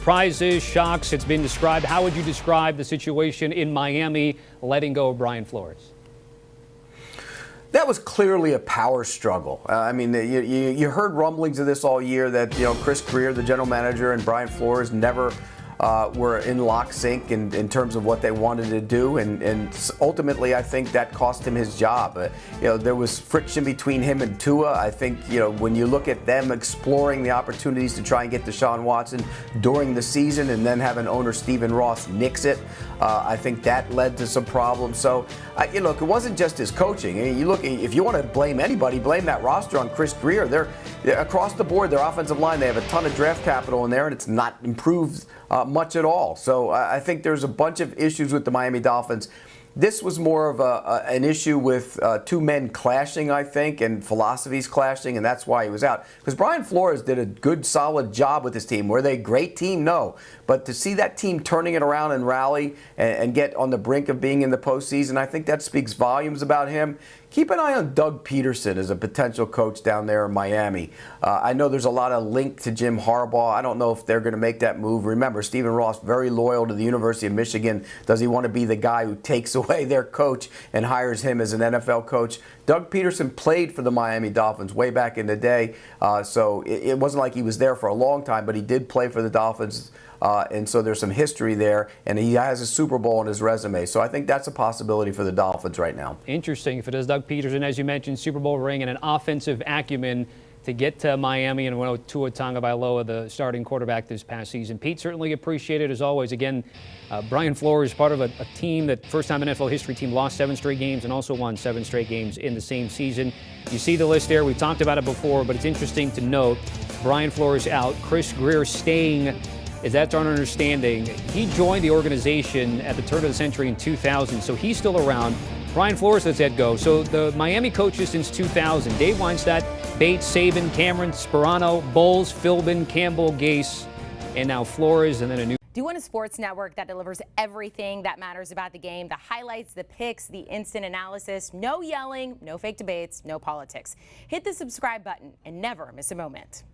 surprises, shocks. It's been described. How would you describe the situation in Miami letting go of Brian Flores? That was clearly a power struggle. I mean, you heard rumblings of this all year that, Chris Greer, the general manager, and Brian Flores never were in lock sync in terms of what they wanted to do, and ultimately I think that cost him his job. There was friction between him and Tua. I think when you look at them exploring the opportunities to try and get Deshaun Watson during the season, and then having owner Stephen Ross nix it, I think that led to some problems. So look, it wasn't just his coaching. You look, if you want to blame anybody, blame that roster on Chris Greer. They're across the board, their offensive line, they have a ton of draft capital in there, and it's not improved much at all. So I think there's a bunch of issues with the Miami Dolphins. This was more of an issue with two men clashing, I think, and philosophies clashing, and that's why he was out. Because Brian Flores did a good, solid job with his team. Were they a great team? No. But to see that team turning it around and rally and get on the brink of being in the postseason, I think that speaks volumes about him. Keep an eye on Doug Peterson as a potential coach down there in Miami. I know there's a lot of link to Jim Harbaugh. I don't know if they're going to make that move. Remember, Stephen Ross, very loyal to the University of Michigan. Does he want to be the guy who takes away their coach and hires him as an NFL coach? Doug Peterson played for the Miami Dolphins way back in the day, so it wasn't like he was there for a long time, but he did play for the Dolphins. And so there's some history there, and he has a Super Bowl on his resume. So I think that's a possibility for the Dolphins right now. Interesting. If it is Doug Peterson, as you mentioned, Super Bowl ring and an offensive acumen to get to Miami and Tua Tagovailoa, the starting quarterback this past season. Pete, certainly appreciated as always. Again, Brian Flores, part of a team that first time in NFL history team lost 7 straight games and also won 7 straight games in the same season. You see the list there. We've talked about it before, but it's interesting to note Brian Flores out, Chris Greer staying. Is that's our understanding. He joined the organization at the turn of the century in 2000, so he's still around. Brian Flores lets that go. So the Miami coaches since 2000, Dave Weinstein, Bates, Saban, Cameron, Sperano, Bowles, Philbin, Campbell, Gase, and now Flores, and then a new. Do you want a sports network that delivers everything that matters about the game? The highlights, the picks, the instant analysis, no yelling, no fake debates, no politics. Hit the subscribe button and never miss a moment.